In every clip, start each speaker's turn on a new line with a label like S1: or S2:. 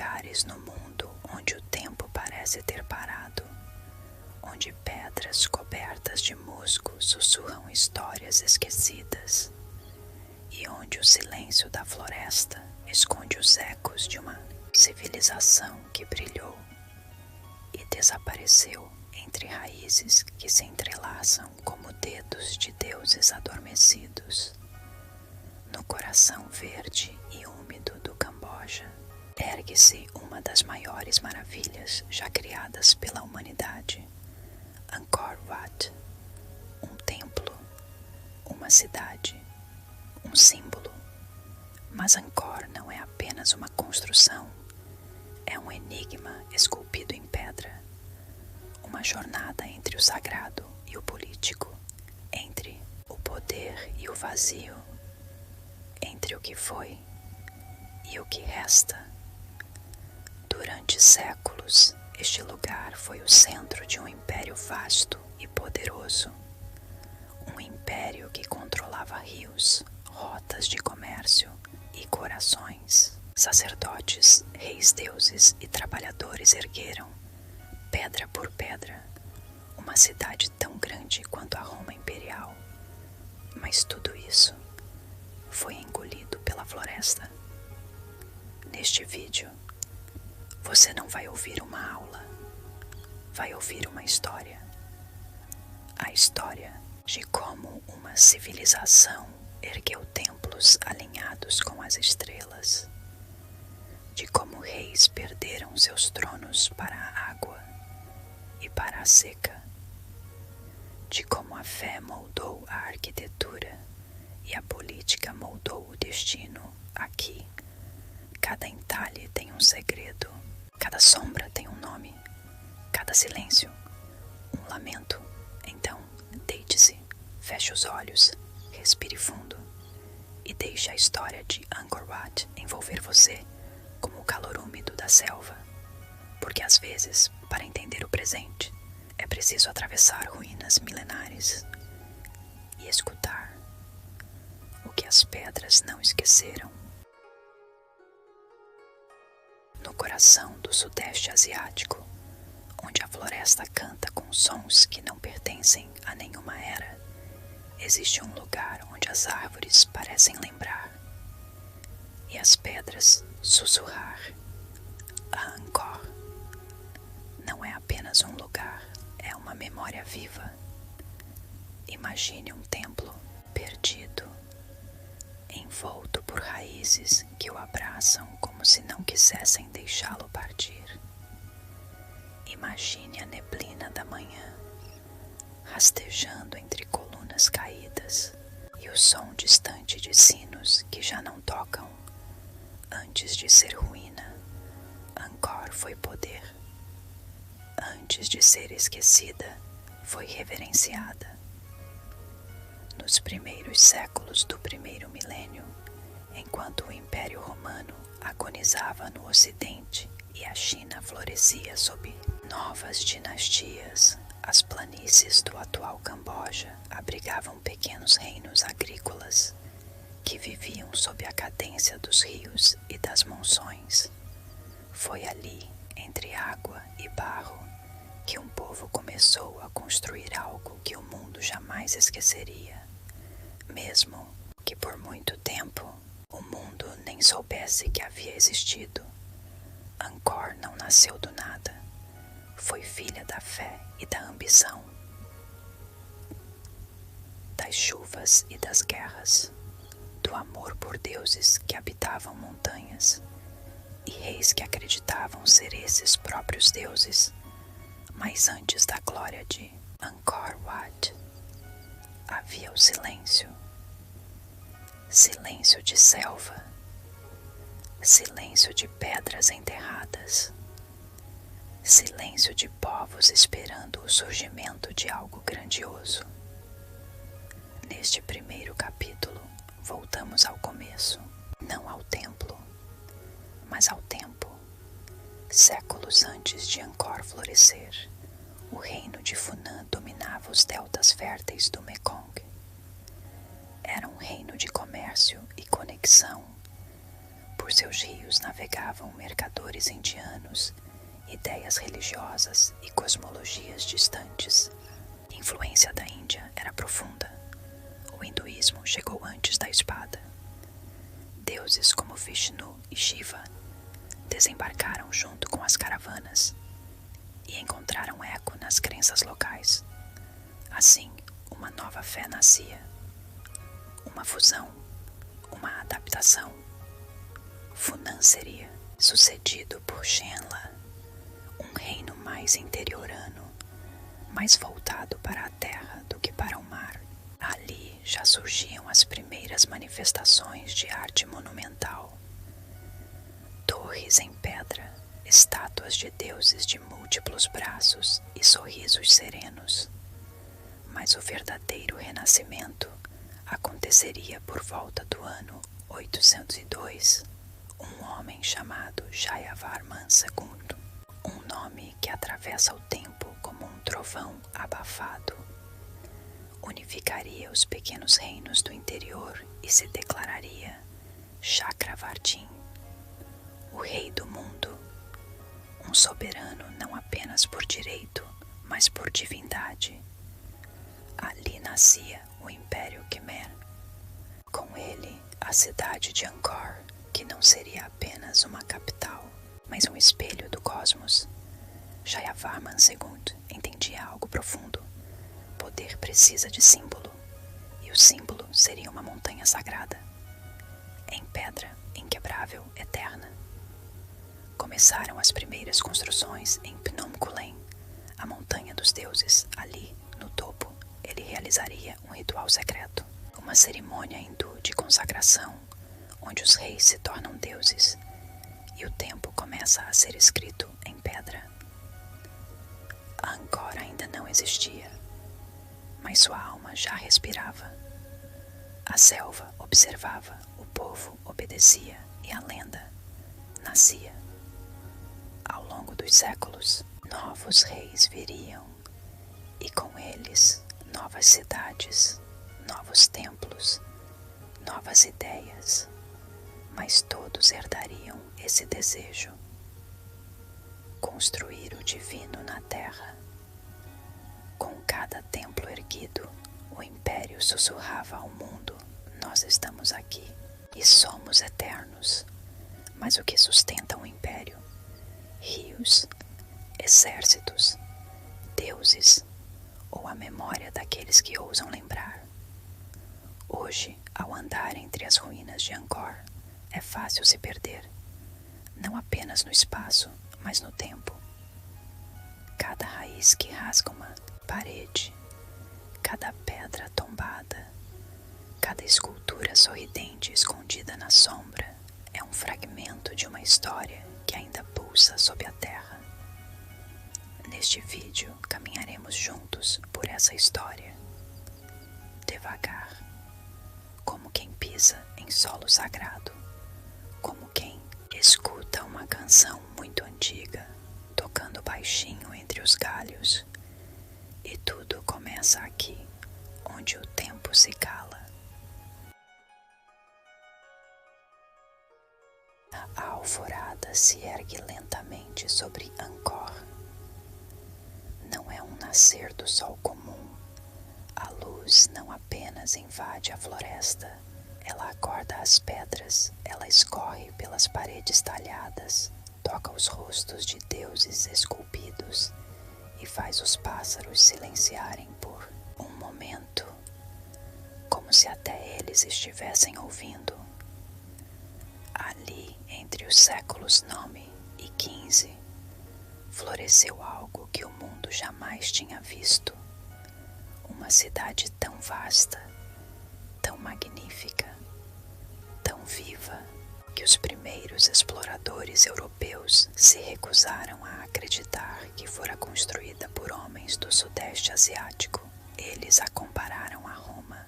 S1: lugares no mundo onde o tempo parece ter parado, onde pedras cobertas de musgo sussurram histórias esquecidas, e onde o silêncio da floresta esconde os ecos de uma civilização que brilhou e desapareceu entre raízes que se entrelaçam como dedos de deuses adormecidos. No coração verde e úmido do Camboja, ergue-se uma das maiores maravilhas já criadas pela humanidade, Angkor Wat, um templo, uma cidade, um símbolo. Mas Angkor não é apenas uma construção, é um enigma esculpido em pedra, uma jornada entre o sagrado e o político, entre o poder e o vazio, entre o que foi e o que resta. Durante séculos, este lugar foi o centro de um império vasto e poderoso, um império que controlava rios, rotas de comércio e corações. Sacerdotes, reis, deuses e trabalhadores ergueram, pedra por pedra, uma cidade tão grande quanto a Roma imperial. Mas tudo isso foi engolido pela floresta. Neste vídeo, você não vai ouvir uma aula, vai ouvir uma história. A história de como uma civilização ergueu templos alinhados com as estrelas, de como reis perderam seus tronos para a água e para a seca, de como a fé moldou a arquitetura e a política moldou o destino. Aqui, cada entalhe tem um segredo, cada sombra tem um nome, cada silêncio, um lamento. Então, deite-se, feche os olhos, respire fundo e deixe a história de Angkor Wat envolver você como o calor úmido da selva. Porque às vezes, para entender o presente, é preciso atravessar ruínas milenares e escutar o que as pedras não esqueceram. No coração do Sudeste Asiático, onde a floresta canta com sons que não pertencem a nenhuma era, existe um lugar onde as árvores parecem lembrar e as pedras sussurrar. A Angkor não é apenas um lugar, é uma memória viva. Imagine um templo perdido, envolto por raízes que o abraçam como se não quisessem deixá-lo partir. Imagine a neblina da manhã, rastejando entre colunas caídas, e o som distante de sinos que já não tocam. Antes de ser ruína, Angkor foi poder. Antes de ser esquecida, foi reverenciada. Nos primeiros séculos do primeiro milênio, enquanto o Império Romano agonizava no Ocidente e a China florescia sob novas dinastias, as planícies do atual Camboja abrigavam pequenos reinos agrícolas que viviam sob a cadência dos rios e das monções. Foi ali, entre água e barro, que um povo começou a construir algo que o mundo jamais esqueceria, mesmo que por muito tempo o mundo nem soubesse que havia existido. Angkor não nasceu do nada, foi filha da fé e da ambição, das chuvas e das guerras, do amor por deuses que habitavam montanhas e reis que acreditavam ser esses próprios deuses. Mas antes da glória de Angkor Wat, havia o silêncio. Silêncio de selva, silêncio de pedras enterradas, silêncio de povos esperando o surgimento de algo grandioso. Neste primeiro capítulo, voltamos ao começo, não ao templo, mas ao tempo. Séculos antes de Angkor florescer, o reino de Funan dominava os deltas férteis do Mekong. Era um reino de comércio e conexão, por seus rios navegavam mercadores indianos, ideias religiosas e cosmologias distantes. A influência da Índia era profunda. O hinduísmo chegou antes da espada. Deuses como Vishnu e Shiva desembarcaram junto com as caravanas e encontraram eco nas crenças locais. Assim, uma nova fé nascia. Uma fusão, uma adaptação. Funan seria sucedido por Shenla, um reino mais interiorano, mais voltado para a terra do que para o mar. Ali já surgiam as primeiras manifestações de arte monumental. Torres em pedra, estátuas de deuses de múltiplos braços e sorrisos serenos. Mas o verdadeiro renascimento aconteceria por volta do ano 802. Um homem chamado Jayavarman II, um nome que atravessa o tempo como um trovão abafado, unificaria os pequenos reinos do interior e se declararia Chakravartin, o rei do mundo, um soberano não apenas por direito, mas por divindade. Ali nascia o Império Khmer. Com ele, a cidade de Angkor, que não seria apenas uma capital, mas um espelho do cosmos. Jayavarman II entendia algo profundo. Poder precisa de símbolo, e o símbolo seria uma montanha sagrada, em pedra, inquebrável, eterna. Começaram as primeiras construções em Phnom Kulen, a montanha dos deuses. Ali, no topo, ele realizaria um ritual secreto, uma cerimônia hindu de consagração, onde os reis se tornam deuses e o tempo começa a ser escrito em pedra. Angkor ainda não existia, mas sua alma já respirava. A selva observava, o povo obedecia e a lenda nascia. Ao longo dos séculos, novos reis viriam e com eles novas cidades, novos templos, novas ideias, mas todos herdariam esse desejo: construir o divino na terra. Com cada templo erguido, o império sussurrava ao mundo: nós estamos aqui e somos eternos. Mas o que sustenta um império? Rios, exércitos, deuses ou a memória daqueles que ousam lembrar. Hoje, ao andar entre as ruínas de Angkor, é fácil se perder, não apenas no espaço, mas no tempo. Cada raiz que rasga uma parede, cada pedra tombada, cada escultura sorridente escondida na sombra é um fragmento de uma história que ainda pulsa sob a terra. Neste vídeo, caminharemos juntos por essa história, devagar, como quem pisa em solo sagrado, como quem escuta uma canção muito antiga, tocando baixinho entre os galhos. E tudo começa aqui, onde o tempo se cala. A alvorada se ergue lentamente sobre Angkor. Não é um nascer do sol comum. A luz não apenas invade a floresta, ela acorda as pedras, ela escorre pelas paredes talhadas, toca os rostos de deuses esculpidos e faz os pássaros silenciarem por um momento, como se até eles estivessem ouvindo. Ali, entre os séculos 9 e 15, floresceu algo que o mundo jamais tinha visto. Uma cidade tão vasta, tão magnífica, tão viva, que os primeiros exploradores europeus se recusaram a acreditar que fora construída por homens do Sudeste Asiático. Eles a compararam a Roma,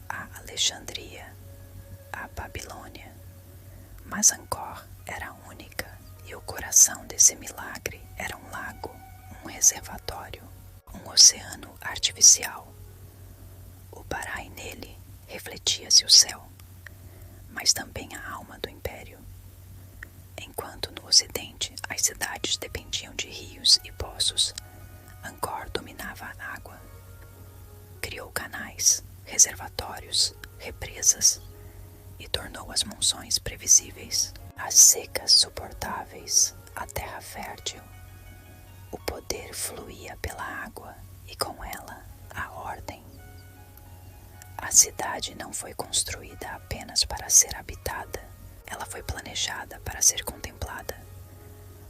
S1: a Alexandria, a Babilônia. Mas Angkor era única, e o coração desse milagre era um lago, um reservatório, um oceano artificial. O Barai nele refletia-se o céu, mas também a alma do império. Enquanto no ocidente as cidades dependiam de rios e poços, Angkor dominava a água. Criou canais, reservatórios, represas e tornou as monções previsíveis, as secas suportáveis, a terra fértil. O poder fluía pela água e com ela a ordem. A cidade não foi construída apenas para ser habitada, ela foi planejada para ser contemplada.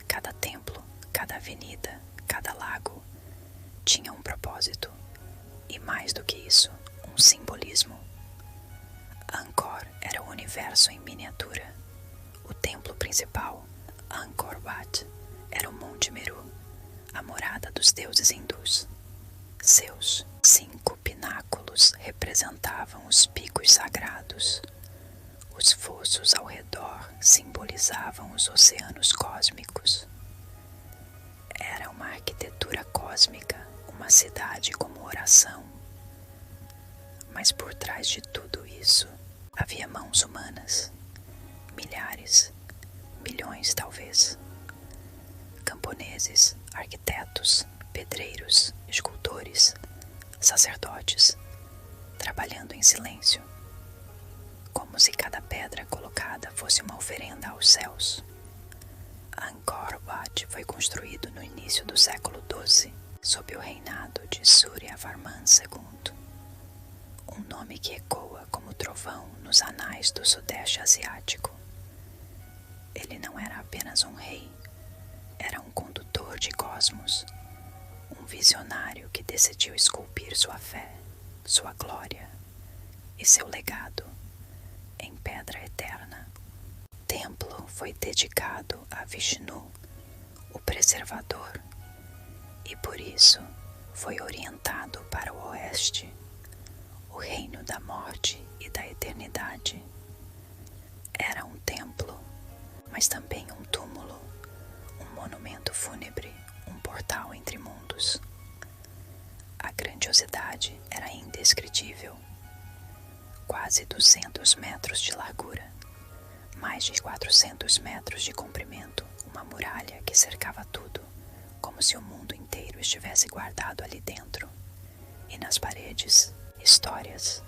S1: Cada templo, cada avenida, cada lago tinha um propósito e, mais do que isso, um simbolismo. Angkor era o universo em miniatura. O templo principal, Angkor Wat, era o Monte Meru, a morada dos deuses hindus. Seus 5 pináculos representavam os picos sagrados. Os fossos ao redor simbolizavam os oceanos cósmicos. Era uma arquitetura cósmica, uma cidade como oração. Mas por trás de tudo isso, havia mãos humanas. Milhares, milhões talvez. Camponeses, arquitetos, pedreiros, escultores, sacerdotes, trabalhando em silêncio, como se cada pedra colocada fosse uma oferenda aos céus. Angkor Wat foi construído no início do século XII, sob o reinado de Suryavarman II, um nome que ecoa como trovão nos anais do Sudeste Asiático. Ele não era apenas um rei, era um condutor de cosmos, um visionário que decidiu esculpir sua fé, sua glória e seu legado em pedra eterna. O templo foi dedicado a Vishnu, o preservador, e por isso foi orientado para o oeste, o reino da morte e da eternidade. Era um templo, mas também um túmulo, um monumento fúnebre, um portal entre mundos. A grandiosidade era indescritível. Quase 200 metros de largura, mais de 400 metros de comprimento, uma muralha que cercava tudo, como se o mundo inteiro estivesse guardado ali dentro. E nas paredes, histórias,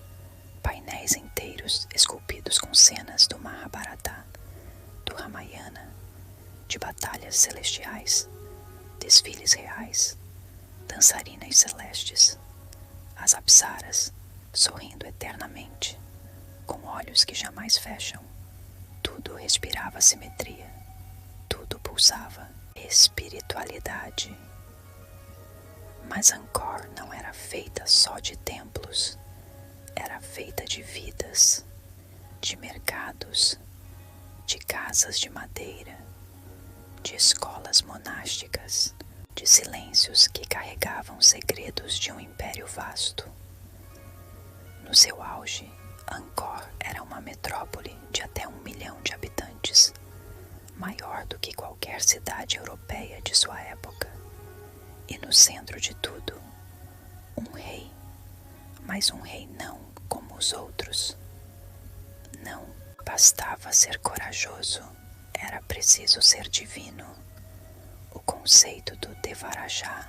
S1: painéis inteiros esculpidos com cenas do Mahabharata, do Ramayana, de batalhas celestiais, desfiles reais, dançarinas celestes, as apsaras sorrindo eternamente, com olhos que jamais fecham. Tudo respirava simetria, tudo pulsava espiritualidade. Mas Angkor não era feita só de templos, era feita de vidas, de mercados, de casas de madeira, de escolas monásticas, de silêncios que carregavam segredos de um império vasto. No seu auge, Angkor era uma metrópole de até 1 milhão de habitantes, maior do que qualquer cidade europeia de sua época. E no centro de tudo, um rei, mas um rei não como os outros. Não bastava ser corajoso, era preciso ser divino. O conceito do Devaraja,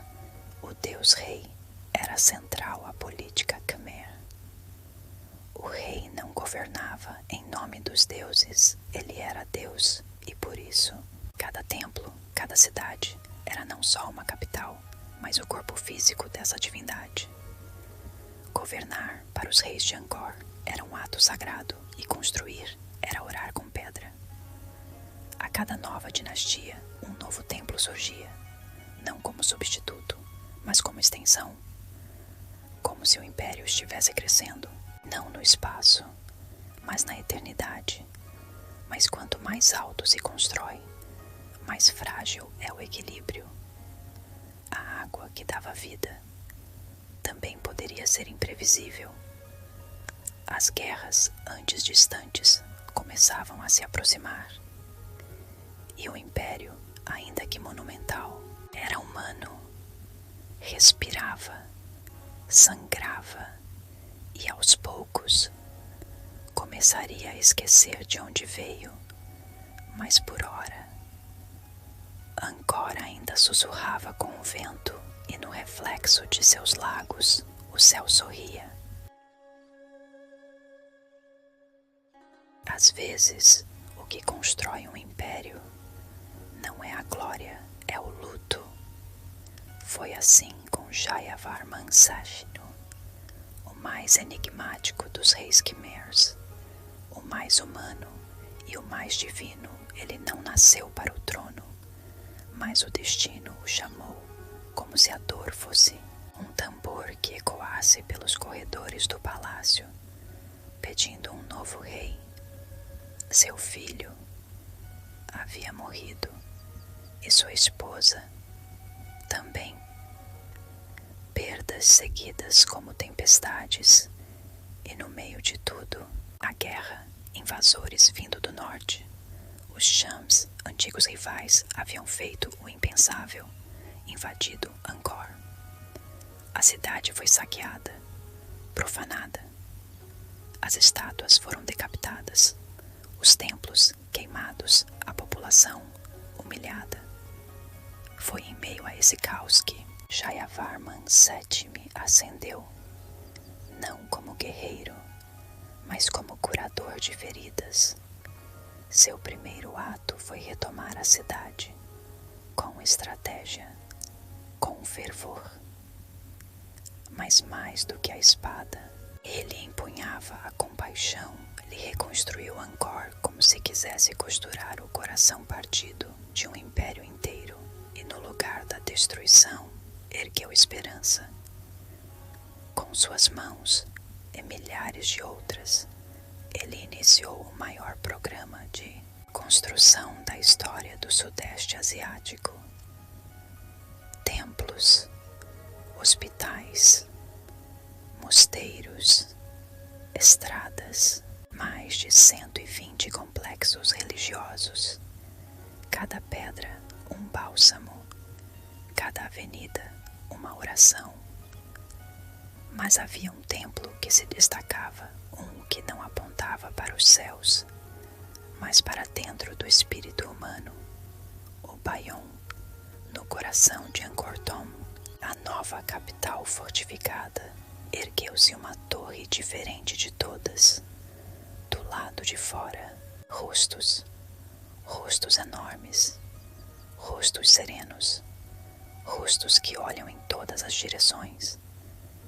S1: o Deus-Rei, era central à política Khmer. O rei não governava em nome dos deuses, ele era Deus, e por isso, cada templo, cada cidade, era não só uma capital, mas o corpo físico dessa divindade. Governar para os reis de Angkor era um ato sagrado, e construir era orar com pedra. A cada nova dinastia, um novo templo surgia, não como substituto, mas como extensão, como se o império estivesse crescendo, não no espaço, mas na eternidade. Mas quanto mais alto se constrói, mais frágil é o equilíbrio. A água que dava vida também poderia ser imprevisível. As guerras, antes distantes, começavam a se aproximar. E o império, ainda que monumental, era humano. Respirava, sangrava e aos poucos começaria a esquecer de onde veio, mas por ora Angkor ainda sussurrava com o vento, e no reflexo de seus lagos o céu sorria. Às vezes, o que constrói um império não é a glória, é o luto. Foi assim com Jayavarman Sashinu, o mais enigmático dos reis Khmers, o mais humano e o mais divino. Ele não nasceu para o trono, mas o destino o chamou, como se a dor fosse um tambor que ecoasse pelos corredores do palácio, pedindo um novo rei. Seu filho havia morrido e sua esposa também. Perdas seguidas como tempestades, e no meio de tudo, a guerra, invasores vindo do norte. Os Shams, antigos rivais, haviam feito o impensável, invadido Angkor. A cidade foi saqueada, profanada. As estátuas foram decapitadas, os templos queimados, a população humilhada. Foi em meio a esse caos que Jayavarman VII ascendeu, não como guerreiro, mas como curador de feridas. Seu primeiro ato foi retomar a cidade, com estratégia, com fervor. Mas mais do que a espada, ele empunhava a compaixão. Ele reconstruiu Angkor como se quisesse costurar o coração partido de um império inteiro, e no lugar da destruição, ergueu esperança. Com suas mãos e milhares de outras, ele iniciou o maior programa de construção da história do Sudeste Asiático. Templos, hospitais, mosteiros, estradas, mais de 120 complexos religiosos, cada pedra um bálsamo, cada avenida uma oração. Mas havia um templo que se destacava, um que não apontava para os céus, mas para dentro do espírito humano, o Bayon, no coração de Angkor Thom, a nova capital fortificada. Ergueu-se uma torre diferente de todas. Do lado de fora, rostos enormes, rostos serenos, rostos que olham em todas as direções.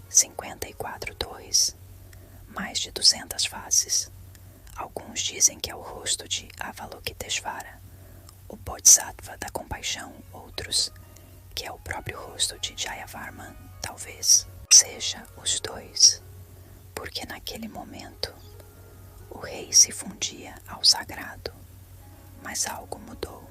S1: 54 torres, mais de 200 faces. Alguns dizem que é o rosto de Avalokiteshvara, o Bodhisattva da compaixão. Outros, que é o próprio rosto de Jayavarman, talvez seja os dois, porque naquele momento o rei se fundia ao sagrado, mas algo mudou.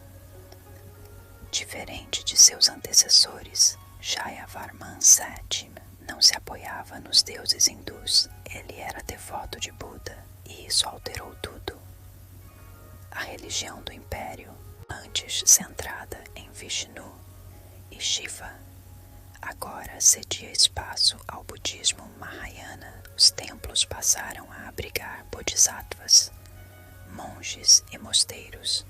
S1: Diferente de seus antecessores, Jayavarman VII não se apoiava nos deuses hindus. Ele era devoto de Buda, e isso alterou tudo. A religião do império, antes centrada em Vishnu e Shiva, agora cedia espaço ao budismo Mahayana. Os templos passaram a abrigar bodhisattvas, monges e mosteiros.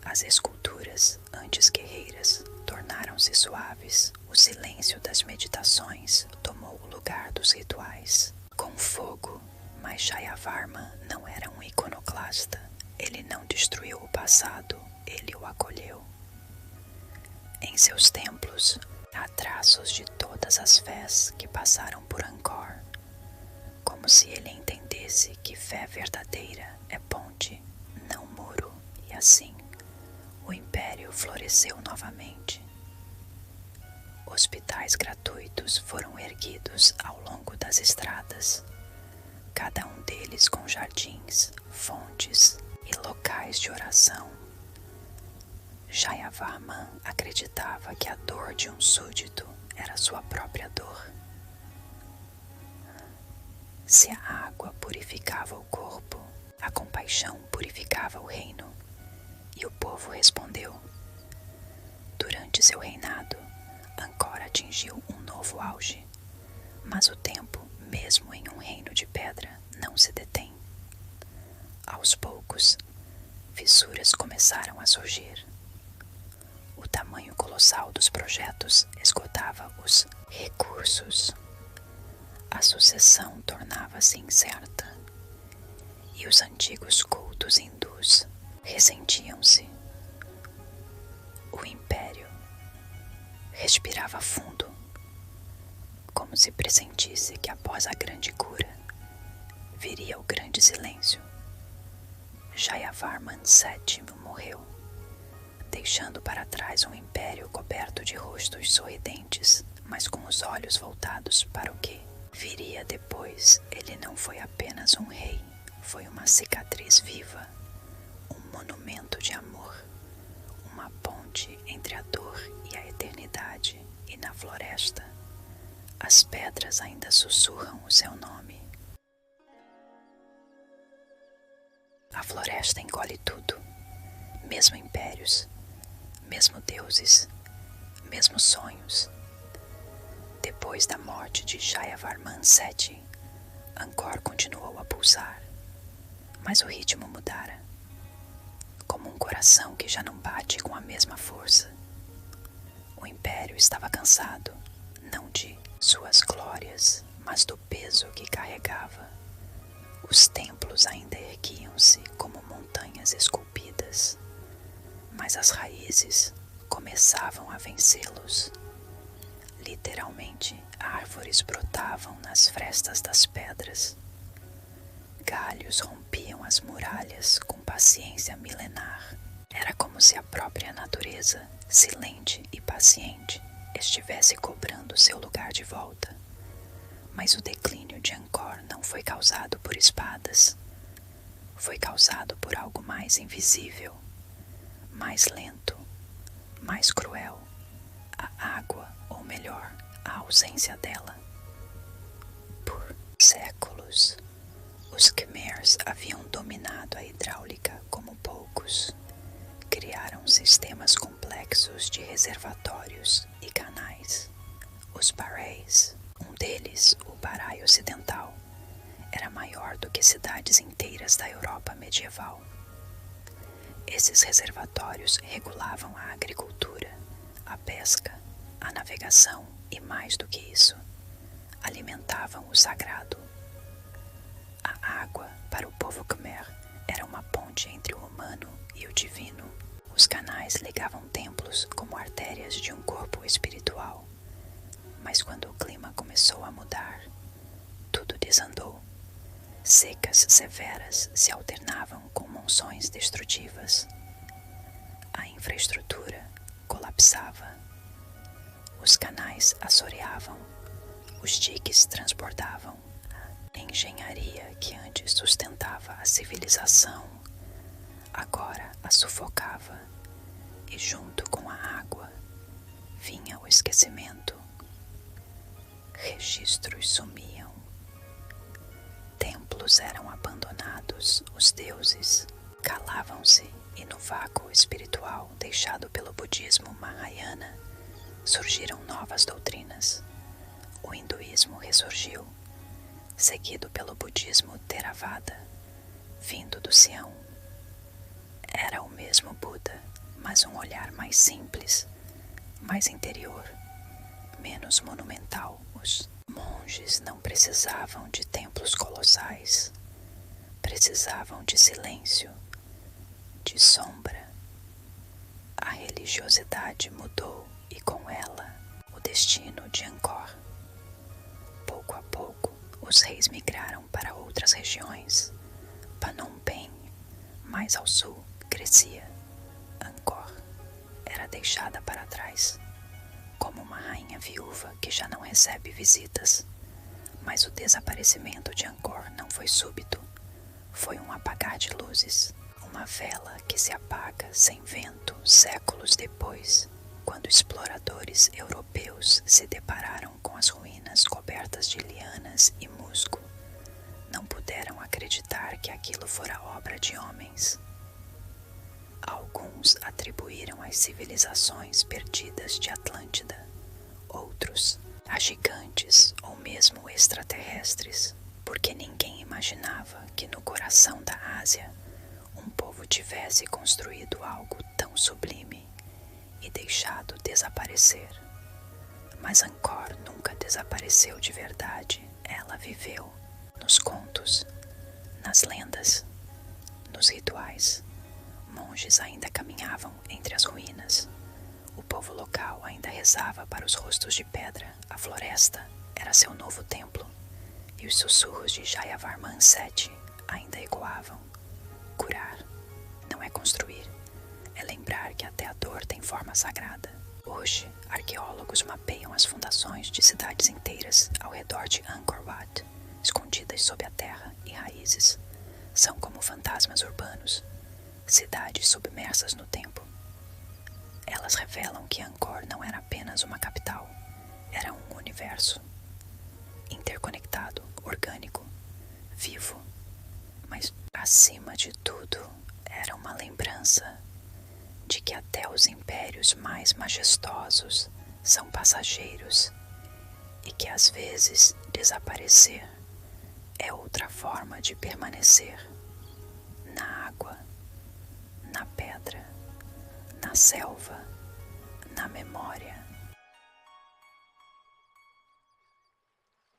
S1: As esculturas, antes guerreiras, tornaram-se suaves. O silêncio das meditações tomou o lugar dos rituais. Com fogo, mas Jayavarman não era um iconoclasta. Ele não destruiu o passado, ele o acolheu. Em seus templos, há traços de todas as fés que passaram por Angkor, como se ele entendesse que fé verdadeira é ponte, não muro, e assim o império floresceu novamente. Hospitais gratuitos foram erguidos ao longo das estradas, cada um deles com jardins, fontes e locais de oração. Jayavarman acreditava que a dor de um súdito era sua própria dor. Se a água purificava o corpo, a compaixão purificava o reino. E o povo respondeu. Durante seu reinado, Angkor atingiu um novo auge, mas o tempo, mesmo em um reino de pedra, não se detém. Aos poucos, fissuras começaram a surgir. O tamanho colossal dos projetos esgotava os recursos. A sucessão tornava-se incerta, e os antigos cultos hindus ressentiam-se. O império respirava fundo, como se pressentisse que após a grande cura viria o grande silêncio. Jayavarman VII morreu, deixando para trás um império coberto de rostos sorridentes, mas com os olhos voltados para o que viria depois. Ele não foi apenas um rei, foi uma cicatriz viva, um monumento de amor, uma ponte entre a dor e a eternidade. E na floresta, as pedras ainda sussurram o seu nome. A floresta engole tudo, mesmo impérios, mesmo deuses, mesmo sonhos. Depois da morte de Jayavarman VII, Angkor continuou a pulsar, mas o ritmo mudara, como um coração que já não bate com a mesma força. O império estava cansado, não de suas glórias, mas do peso que carregava. Os templos ainda erguiam-se como montanhas esculpidas, mas as raízes começavam a vencê-los. Literalmente, árvores brotavam nas frestas das pedras. Galhos rompiam as muralhas com paciência milenar. Era como se a própria natureza, silente e paciente, estivesse cobrando seu lugar de volta. Mas o declínio de Angkor não foi causado por espadas. Foi causado por algo mais invisível, mais lento, mais cruel. A água, ou melhor, a ausência dela. Por séculos, os Khmers haviam dominado a hidráulica como poucos. Criaram sistemas complexos de reservatórios e canais. Os bareis, um deles, o Barai Ocidental, era maior do que cidades inteiras da Europa medieval. Esses reservatórios regulavam a agricultura, a pesca, a navegação e, mais do que isso, alimentavam o sagrado. A água, para o povo Khmer, era uma ponte entre o humano e o divino. Os canais ligavam templos como artérias de um corpo espiritual. Mas quando o clima começou a mudar, tudo desandou. Secas severas se alternavam com monções destrutivas. A infraestrutura colapsava. Os canais assoreavam. Os diques transbordavam. A engenharia que antes sustentava a civilização, agora a sufocava. E junto com a água vinha o esquecimento. Registros sumiam. Templos eram abandonados, os deuses calavam-se, e no vácuo espiritual deixado pelo budismo Mahayana surgiram novas doutrinas. O hinduísmo ressurgiu, seguido pelo budismo Theravada, vindo do Sião. Era o mesmo Buda, mas um olhar mais simples, mais interior, menos monumental. Os monges não precisavam de templos colossais, precisavam de silêncio, de sombra. A religiosidade mudou e com ela o destino de Angkor. Pouco a pouco, os reis migraram para outras regiões. Phnom Penh, mais ao sul, crescia. Angkor era deixada para trás, como uma rainha viúva que já não recebe visitas. Mas o desaparecimento de Angkor não foi súbito. Foi um apagar de luzes, uma vela que se apaga sem vento séculos depois, quando exploradores europeus se depararam com as ruínas cobertas de lianas e musgo. Não puderam acreditar que aquilo fora obra de homens. Alguns atribuíram às civilizações perdidas de Atlântida, outros a gigantes ou mesmo extraterrestres, porque ninguém imaginava que no coração da Ásia um povo tivesse construído algo tão sublime e deixado desaparecer. Mas Angkor nunca desapareceu de verdade. Ela viveu nos contos, nas lendas, nos rituais. Monges ainda caminhavam entre as ruínas. O povo local ainda rezava para os rostos de pedra. A floresta era seu novo templo. E os sussurros de Jayavarman VII ainda ecoavam. Curar não é construir, é lembrar que até a dor tem forma sagrada. Hoje, arqueólogos mapeiam as fundações de cidades inteiras ao redor de Angkor Wat, escondidas sob a terra e raízes. São como fantasmas urbanos, cidades submersas no tempo. Elas revelam que Angkor não era apenas uma capital, era um universo interconectado, orgânico, vivo, mas acima de tudo era uma lembrança de que até os impérios mais majestosos são passageiros e que às vezes desaparecer é outra forma de permanecer na água, na pedra, na selva, na memória.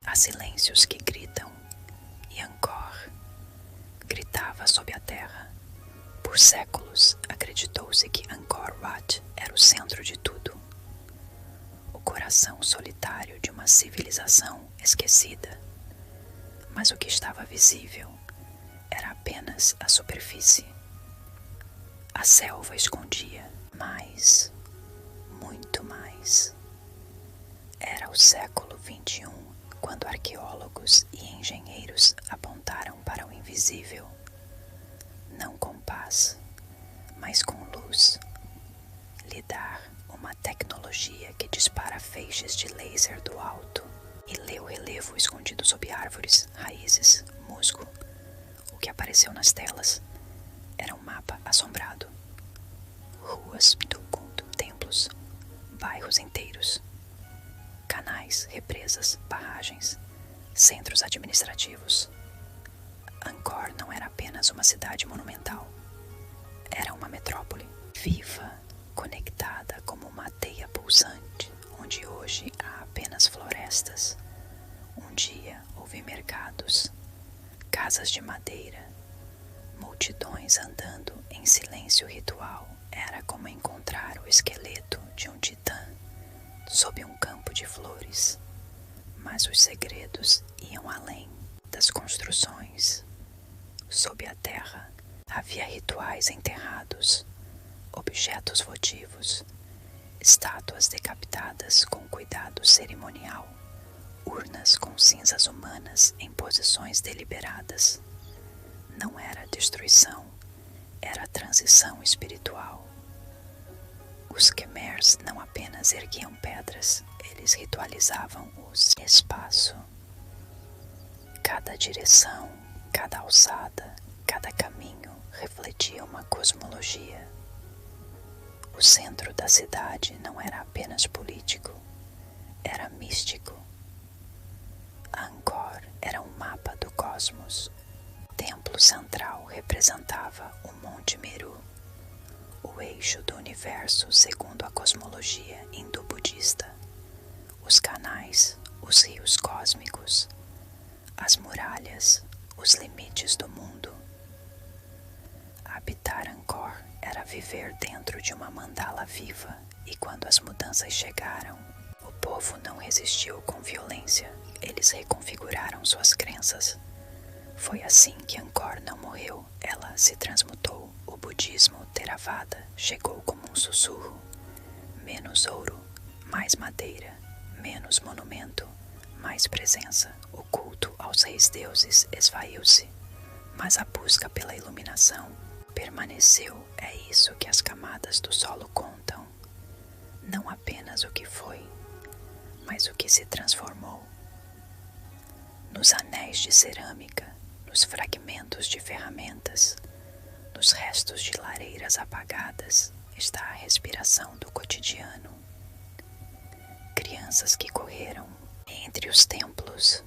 S1: Há silêncios que gritam, e Angkor gritava sob a terra. Por séculos, acreditou-se que Angkor Wat era o centro de tudo. O coração solitário de uma civilização esquecida. Mas o que estava visível era apenas a superfície. A selva escondia mais, muito mais. Era o século XXI, quando arqueólogos e engenheiros apontaram para o invisível, não com paz, mas com luz. Lidar uma tecnologia que dispara feixes de laser do alto e lê o relevo escondido sob árvores, raízes, musgo. O que apareceu nas telas era um mapa assombrado. Ruas do culto, templos, bairros inteiros, canais, represas, barragens, centros administrativos. Angkor não era apenas uma cidade monumental. Era uma metrópole, viva, conectada como uma teia pulsante, onde hoje há apenas florestas. Um dia houve mercados, casas de madeira, multidões andando em silêncio ritual. Era como encontrar o esqueleto de um titã sob um campo de flores. Mas os segredos iam além das construções. Sob a terra havia rituais enterrados, objetos votivos, estátuas decapitadas com cuidado cerimonial, urnas com cinzas humanas em posições deliberadas. Não era destruição, era transição espiritual. Os Khmers não apenas erguiam pedras, eles ritualizavam o espaço. Cada direção, cada alçada, cada caminho refletia uma cosmologia. O centro da cidade não era apenas político, era místico. Angkor era um mapa do cosmos. O templo central representava o Monte Meru, o eixo do universo segundo a cosmologia hindu-budista. Os canais, os rios cósmicos, as muralhas, os limites do mundo. Habitar Angkor era viver dentro de uma mandala viva, e quando as mudanças chegaram, o povo não resistiu com violência. Eles reconfiguraram suas crenças. Foi assim que Angkor não morreu, ela se transmutou. O budismo Theravada chegou como um sussurro. Menos ouro, mais madeira, menos monumento, mais presença. O culto aos reis deuses esvaiu-se, mas a busca pela iluminação permaneceu. É isso que as camadas do solo contam. Não apenas o que foi, mas o que se transformou. Nos anéis de cerâmica, nos fragmentos de ferramentas, nos restos de lareiras apagadas, está a respiração do cotidiano. Crianças que correram entre os templos,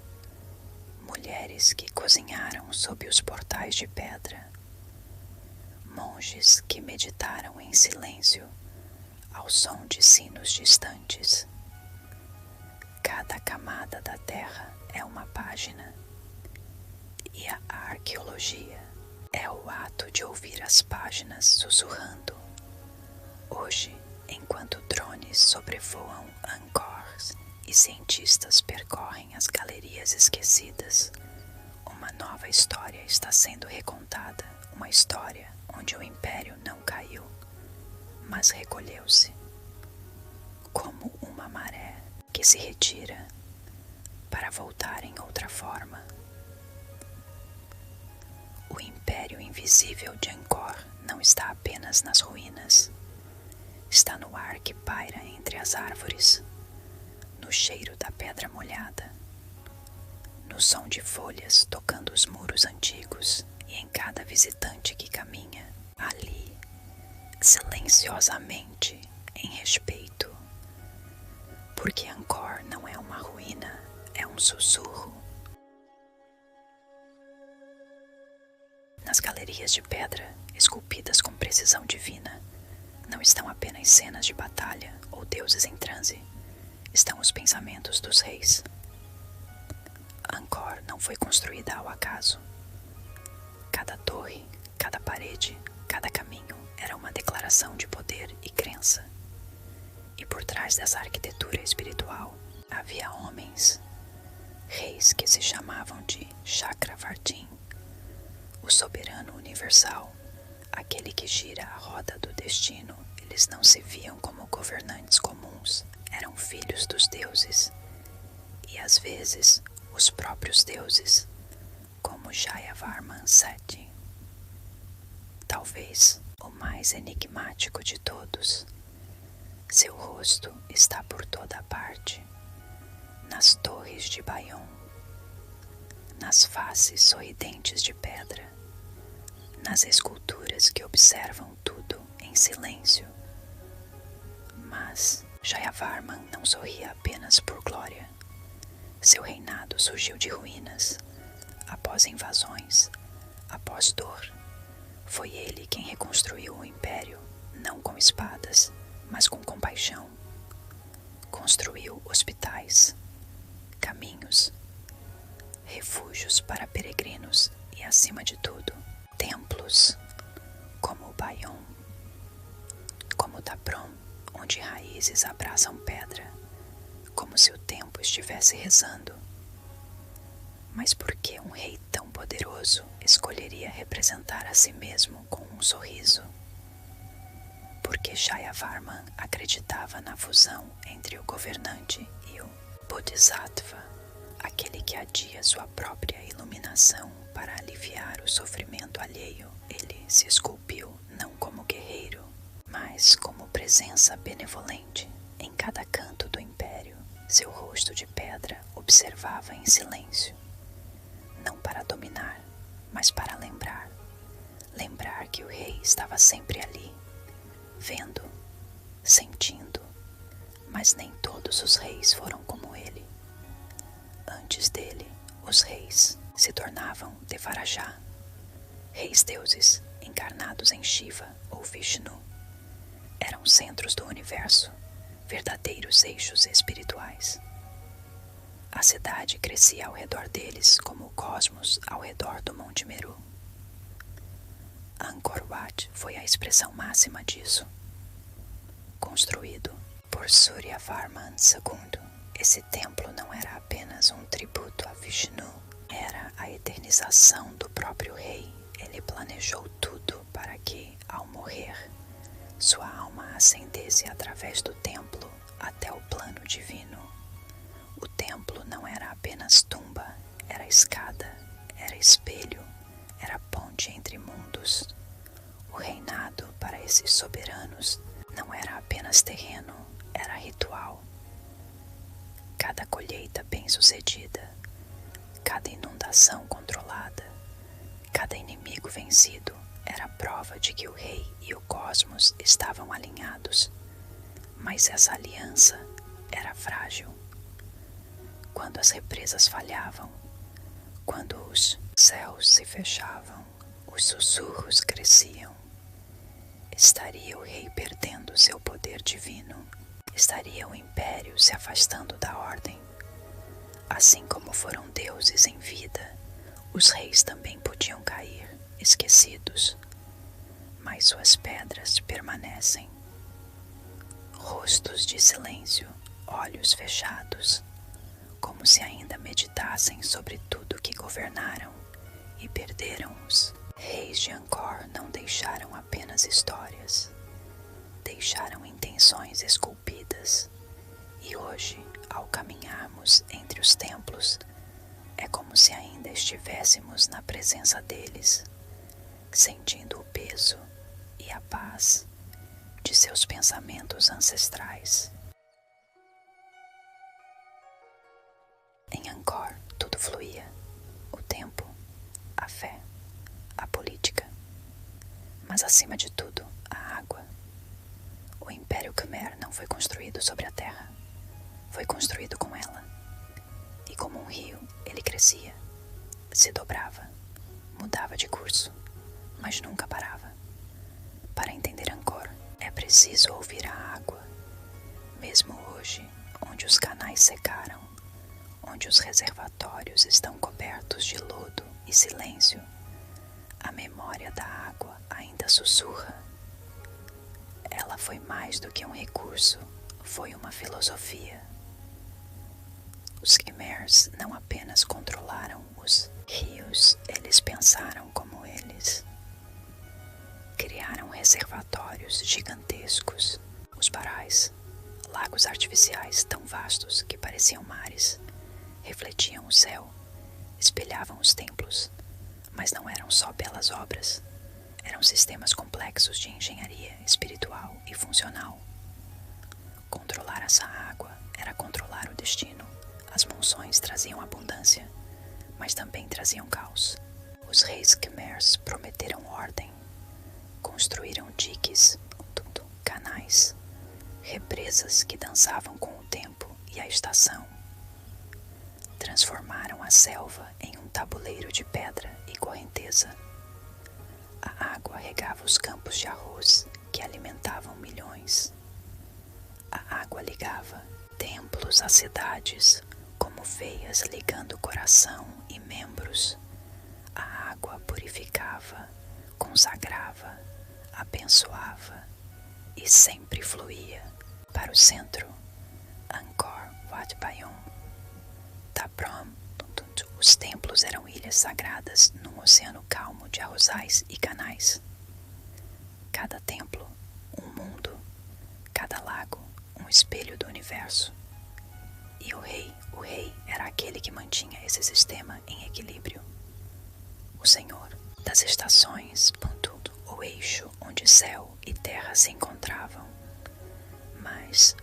S1: mulheres que cozinharam sob os portais de pedra, monges que meditaram em silêncio ao ao som de sinos distantes. Cada camada da terra é uma página, e a arqueologia é o ato de ouvir as páginas sussurrando. Hoje, enquanto drones sobrevoam Angkor e cientistas percorrem as galerias esquecidas, uma nova história está sendo recontada, uma história onde o Império não caiu, mas recolheu-se, como uma maré que se retira para voltar em outra forma. O Império Invisível de Angkor não está apenas nas ruínas, está no ar que paira entre as árvores, no cheiro da pedra molhada, no som de folhas tocando os muros antigos e em cada visitante que caminha ali, silenciosamente, em respeito. Porque Angkor não é uma ruína, é um sussurro. Nas galerias de pedra, esculpidas com precisão divina, não estão apenas cenas de batalha ou deuses em transe, estão os pensamentos dos reis. Angkor não foi construída ao acaso. Cada torre, cada parede, cada caminho era uma declaração de poder e crença. E por trás dessa arquitetura espiritual havia homens, reis que se chamavam de Chakravartin, o soberano universal, aquele que gira a roda do destino. Eles não se viam como governantes comuns, eram filhos dos deuses, e às vezes os próprios deuses, como Jayavarman VII. Talvez o mais enigmático de todos. Seu rosto está por toda parte, nas torres de Bayon, nas faces sorridentes de pedra, nas esculturas que observam tudo em silêncio. Mas Jayavarman não sorria apenas por glória. Seu reinado surgiu de ruínas, após invasões, após dor. Foi ele quem reconstruiu o império, não com espadas, mas com compaixão. Construiu hospitais, caminhos, refúgios para peregrinos e, acima de tudo, templos, como o Bayon, como o Tabron, onde raízes abraçam pedra, como se o tempo estivesse rezando. Mas por que um rei tão poderoso escolheria representar a si mesmo com um sorriso? Porque Jayavarman acreditava na fusão entre o governante e o Bodhisattva, aquele que adia sua própria iluminação para aliviar o sofrimento alheio. Ele se esculpiu não como guerreiro, mas como presença benevolente. Em cada canto do império, seu rosto de pedra observava em silêncio, não para dominar, mas para lembrar. Lembrar que o rei estava sempre ali, vendo, sentindo, mas nem todos os reis foram como ele. Antes dele, os reis se tornavam Devarajá, reis deuses encarnados em Shiva ou Vishnu. Eram centros do universo, verdadeiros eixos espirituais. A cidade crescia ao redor deles como o cosmos ao redor do Monte Meru. Angkor Wat foi a expressão máxima disso. Construído por Suryavarman II, esse templo não era apenas um tributo a Vishnu, era a eternização do próprio rei. Ele planejou tudo para que, ao morrer, sua alma ascendesse através do templo até o plano divino. O templo não era apenas tumba, era escada, era espelho, era ponte entre mundos. O reinado para esses soberanos não era apenas terreno, era ritual. Cada colheita bem-sucedida, cada inundação controlada, cada inimigo vencido era prova de que o rei e o cosmos estavam alinhados. Mas essa aliança era frágil. Quando as represas falhavam, quando os céus se fechavam, os sussurros cresciam, estaria o rei perdendo seu poder divino. estaria o império se afastando da ordem. Assim como foram deuses em vida, os reis também podiam cair, esquecidos, mas suas pedras permanecem. Rostos de silêncio, olhos fechados, como se ainda meditassem sobre tudo que governaram e perderam. Os reis de Angkor não deixaram apenas histórias, deixaram intenções esculpidas, e hoje, ao caminharmos entre os templos, é como se ainda estivéssemos na presença deles, sentindo o peso e a paz de seus pensamentos ancestrais. Em Angkor, tudo fluía: o tempo, a fé, a política, mas acima de tudo, a água. O Império Khmer não foi construído sobre a terra, foi construído com ela. E como um rio, ele crescia, se dobrava, mudava de curso, mas nunca parava. Para entender Angkor, é preciso ouvir a água. Mesmo hoje, onde os canais secaram, onde os reservatórios estão cobertos de lodo e silêncio, a memória da água ainda sussurra. Ela foi mais do que um recurso, foi uma filosofia. Os Khmers não apenas controlaram os rios, eles pensaram como eles. Criaram reservatórios gigantescos, os barais, lagos artificiais tão vastos que pareciam mares, refletiam o céu, espelhavam os templos, mas não eram só belas obras, eram sistemas complexos de engenharia espiritual e funcional. Controlar essa água era controlar o destino. As monções traziam abundância, mas também traziam caos. Os reis Khmers prometeram ordem, construíram diques, canais, represas que dançavam com o tempo e a estação. Transformaram a selva em um tabuleiro de pedra e correnteza. A água regava os campos de arroz que alimentavam milhões. A água ligava templos a cidades, como veias ligando coração e membros. A água purificava, consagrava, abençoava e sempre fluía para o centro. Angkor Wat Bayon, Tabrom. Os templos eram ilhas sagradas num oceano calmo de arrozais e canais. Cada templo, um mundo. Cada lago, um espelho do universo. E o rei era aquele que mantinha esse sistema em equilíbrio. O Senhor das estações, o eixo onde céu e terra se encontravam. Mas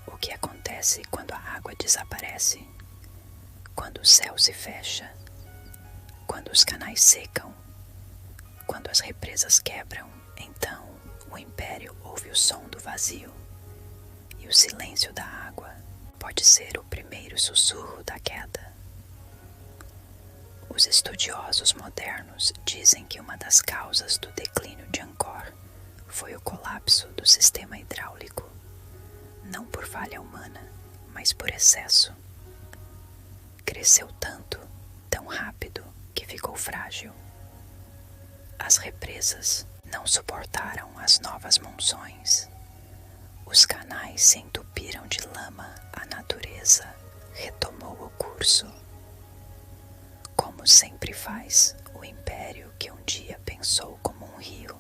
S1: o que acontece quando a água desaparece? Quando o céu se fecha? Quando os canais secam? Quando as represas quebram? Então o império ouve o som do vazio. E o silêncio da água pode ser o primeiro sussurro da queda. Os estudiosos modernos dizem que uma das causas do declínio de Angkor foi o colapso do sistema hidráulico, não por falha humana, mas por excesso. Cresceu tanto, tão rápido, que ficou frágil. As represas não suportaram as novas monções. Os canais se entupiram de lama, a natureza retomou o curso. Como sempre faz, o império que um dia pensou como um rio,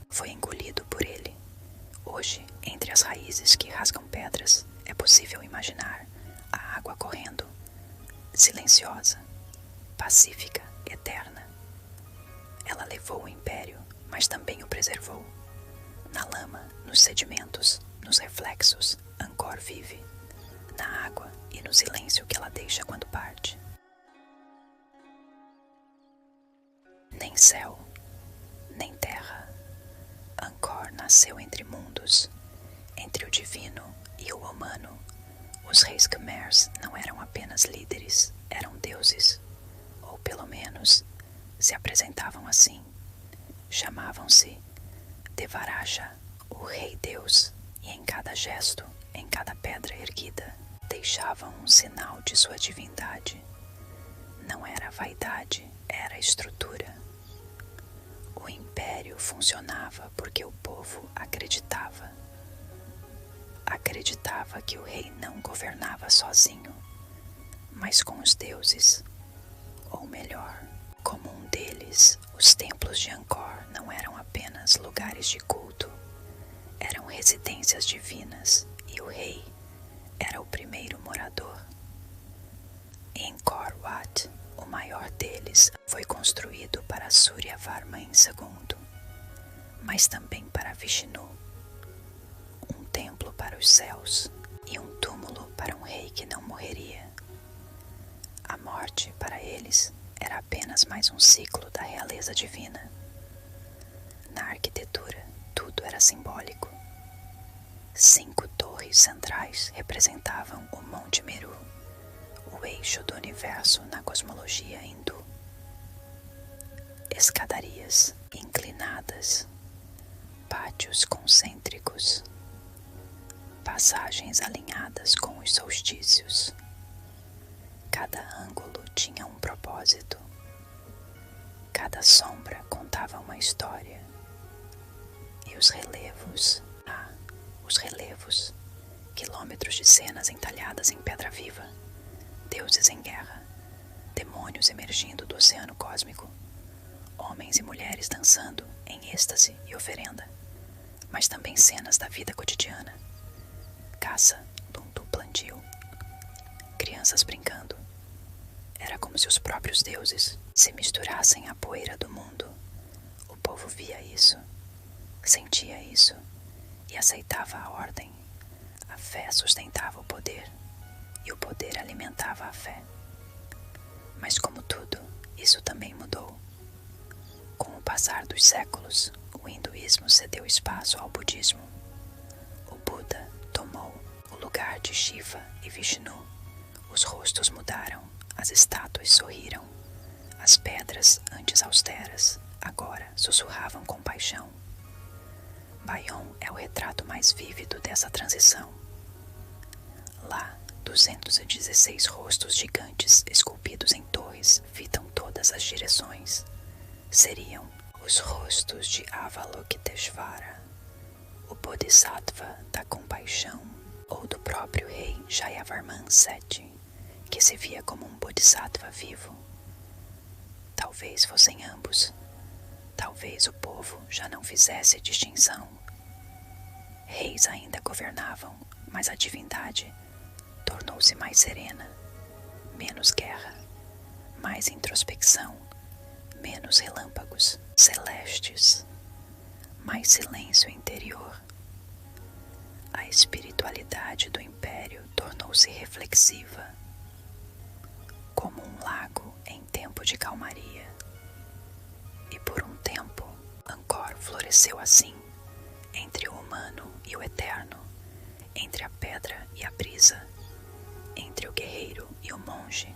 S1: foi engolido por ele. Hoje, entre as raízes que rasgam pedras, é possível imaginar a água correndo, silenciosa, pacífica, eterna. Ela levou o império, mas também o preservou. Na lama, nos sedimentos, nos reflexos, Angkor vive, na água e no silêncio que ela deixa quando parte. Nem céu, nem terra. Angkor nasceu entre mundos, entre o divino e o humano. Os reis Khmers não eram apenas líderes, eram deuses, ou pelo menos se apresentavam assim. Chamavam-se Devaraja, o rei Deus, e em cada gesto, em cada pedra erguida, deixavam um sinal de sua divindade. Não era vaidade, era estrutura. O império funcionava porque o povo acreditava. Acreditava que o rei não governava sozinho, mas com os deuses, ou melhor, como um deles, os templos de Angkor não eram apenas lugares de culto, eram residências divinas e o rei era o primeiro morador. Em Angkor Wat, o maior deles foi construído para Surya Varman II, mas também para Vishnu, um templo para os céus e um túmulo para um rei que não morreria. A morte, para eles, era apenas mais um ciclo da realeza divina. Na arquitetura, tudo era simbólico. 5 torres centrais representavam o Monte Meru, o eixo do universo na cosmologia hindu. Escadarias inclinadas, pátios concêntricos, passagens alinhadas com os solstícios. Cada ângulo tinha um propósito. Cada sombra contava uma história. E os relevos, quilômetros de cenas entalhadas em pedra viva, deuses em guerra, demônios emergindo do oceano cósmico, homens e mulheres dançando em êxtase e oferenda, mas também cenas da vida cotidiana, caça, luto, plantio, crianças brincando. Era como se os próprios deuses se misturassem à poeira do mundo. O povo via isso, sentia isso e aceitava a ordem. A fé sustentava o poder e o poder alimentava a fé. Mas como tudo, isso também mudou. Com o passar dos séculos, o hinduísmo cedeu espaço ao budismo. O Buda tomou o lugar de Shiva e Vishnu. Os rostos mudaram, as estátuas sorriram. As pedras, antes austeras, agora sussurravam compaixão. Bayon é o retrato mais vívido dessa transição. Lá, 216 rostos gigantes esculpidos em torres fitam todas as direções. Seriam os rostos de Avalokiteshvara, o Bodhisattva da compaixão, ou do próprio rei Jayavarman VII, que se via como um Bodhisattva vivo. Talvez fossem ambos. Talvez o povo já não fizesse distinção. Reis ainda governavam, mas a divindade tornou-se mais serena, menos guerra, mais introspecção, menos relâmpagos celestes, mais silêncio interior. A espiritualidade do império tornou-se reflexiva, como um lago em tempo de calmaria. E por um tempo, Angkor floresceu assim, entre o humano e o eterno, entre a pedra e a brisa, entre o guerreiro e o monge.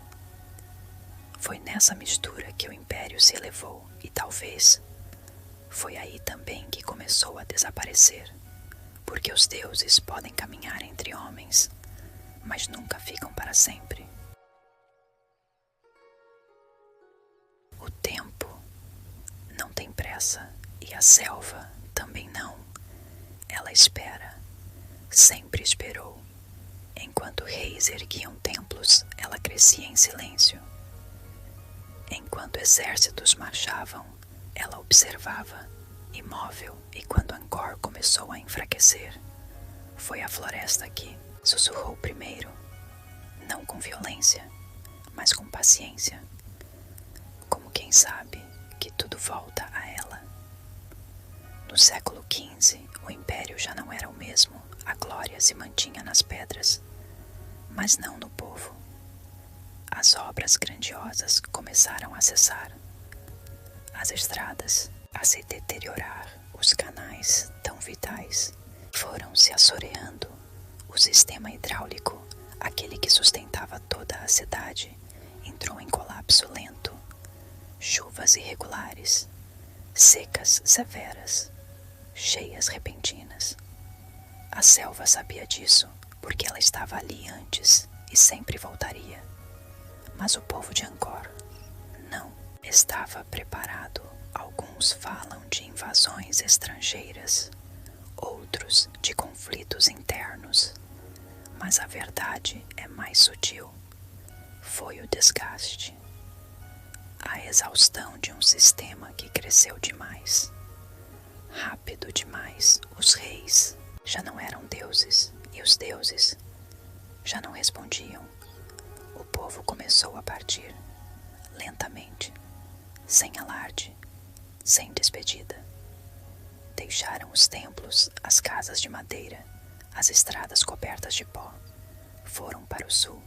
S1: Foi nessa mistura que o império se elevou e talvez foi aí também que começou a desaparecer, porque os deuses podem caminhar entre homens, mas nunca ficam para sempre. O tempo não tem pressa e a selva também não. Ela espera, sempre esperou. Enquanto reis erguiam templos, ela crescia em silêncio. Enquanto exércitos marchavam, ela observava, imóvel, e quando Angkor começou a enfraquecer, foi a floresta que sussurrou primeiro, não com violência, mas com paciência, como quem sabe que tudo volta a ela. No século XV, o império já não era o mesmo, a glória se mantinha nas pedras, mas não no povo. As obras grandiosas começaram a cessar, as estradas a se deteriorar, os canais tão vitais foram se assoreando, o sistema hidráulico, aquele que sustentava toda a cidade, entrou em colapso lento. Chuvas irregulares, secas severas, cheias repentinas. A selva sabia disso, porque ela estava ali antes e sempre voltaria. Mas o povo de Angkor não estava preparado. Alguns falam de invasões estrangeiras, outros de conflitos internos, mas a verdade é mais sutil. Foi o desgaste, a exaustão de um sistema que cresceu demais, rápido demais. Os reis já não eram deuses e os deuses já não respondiam. O povo começou a partir, lentamente, sem alarde, sem despedida. Deixaram os templos, as casas de madeira, as estradas cobertas de pó. Foram para o sul,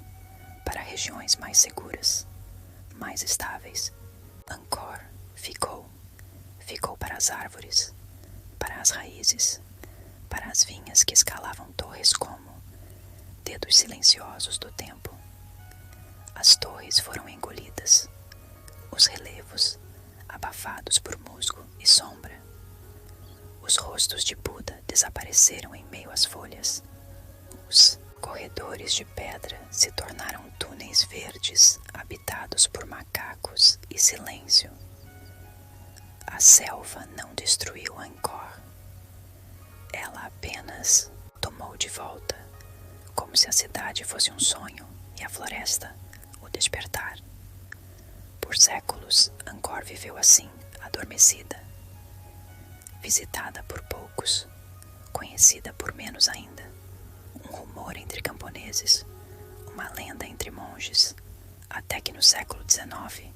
S1: para regiões mais seguras, mais estáveis. Angkor ficou para as árvores, para as raízes, para as vinhas que escalavam torres como dedos silenciosos do tempo. As torres foram engolidas, os relevos abafados por musgo e sombra. Os rostos de Buda desapareceram em meio às folhas. Os corredores de pedra se tornaram túneis verdes habitados por macacos e silêncio. A selva não destruiu Angkor. Ela apenas tomou de volta, como se a cidade fosse um sonho e a floresta o despertar. Por séculos, Angkor viveu assim, adormecida, visitada por poucos, conhecida por menos ainda, um rumor entre camponeses, uma lenda entre monges, até que no século XIX,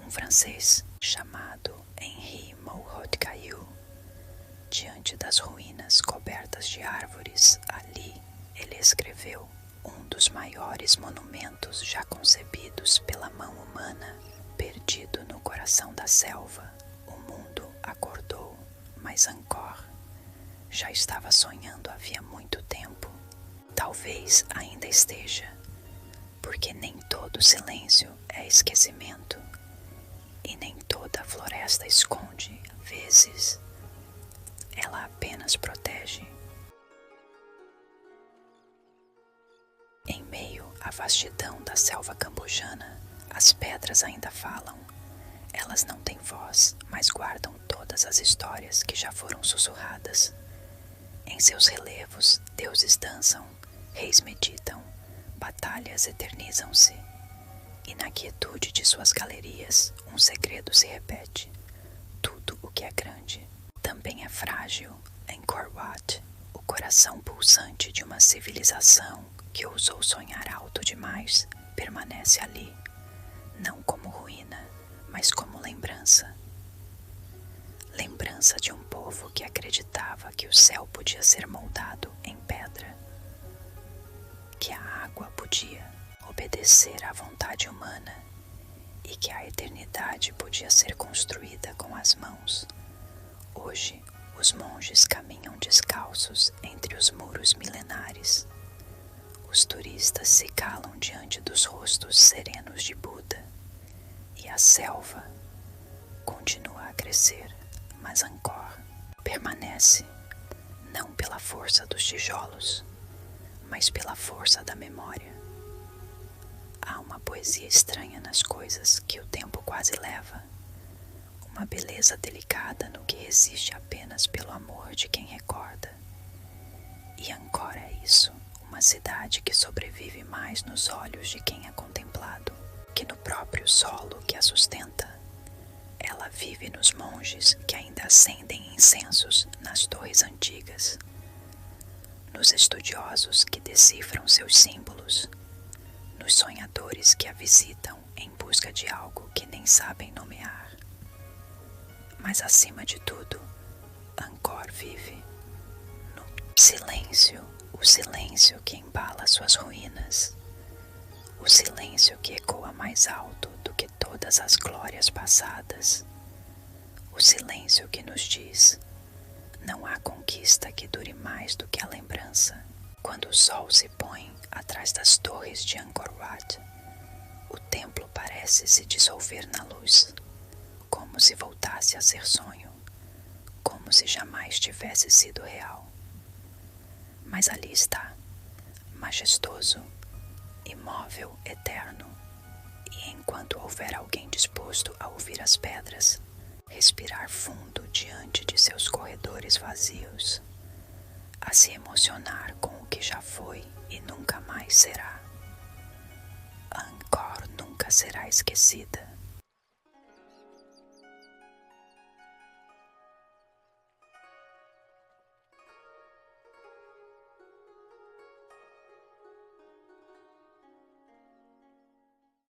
S1: um francês chamado Henri Mouhot-Caillou, diante das ruínas cobertas de árvores, ali ele escreveu um dos maiores monumentos já concebidos pela mão humana. Perdido no coração da selva, o mundo acordou, mas Angkor já estava sonhando havia muito tempo. Talvez ainda esteja, porque nem todo silêncio é esquecimento, e nem toda floresta esconde, às vezes, ela apenas protege. Em meio à vastidão da selva cambojana, as pedras ainda falam. Elas não têm voz, mas guardam todas as histórias que já foram sussurradas. Em seus relevos, deuses dançam, reis meditam, batalhas eternizam-se. E na quietude de suas galerias, um segredo se repete. Tudo o que é grande também é frágil. Angkor Wat, o coração pulsante de uma civilização que ousou sonhar alto demais, permanece ali. Não como ruína, mas como lembrança. Lembrança de um povo que acreditava que o céu podia ser moldado em pedra, que a água podia obedecer à vontade humana e que a eternidade podia ser construída com as mãos. Hoje, os monges caminham descalços entre os muros milenares. Os turistas se calam diante dos rostos serenos de Buda, e a selva continua a crescer, mas Angkor permanece, não pela força dos tijolos, mas pela força da memória. Há uma poesia estranha nas coisas que o tempo quase leva, uma beleza delicada no que resiste apenas pelo amor de quem recorda. E Angkor é isso. Uma cidade que sobrevive mais nos olhos de quem é contemplado que no próprio solo que a sustenta. Ela vive nos monges que ainda acendem incensos nas torres antigas, nos estudiosos que decifram seus símbolos, nos sonhadores que a visitam em busca de algo que nem sabem nomear. Mas acima de tudo, Angkor vive no silêncio. O silêncio que embala suas ruínas, o silêncio que ecoa mais alto do que todas as glórias passadas, o silêncio que nos diz: não há conquista que dure mais do que a lembrança. Quando o sol se põe atrás das torres de Angkor Wat, o templo parece se dissolver na luz, como se voltasse a ser sonho, como se jamais tivesse sido real. mas ali está, majestoso, imóvel, eterno. E enquanto houver alguém disposto a ouvir as pedras, respirar fundo diante de seus corredores vazios, a se emocionar com o que já foi e nunca mais será, Angkor nunca será esquecida.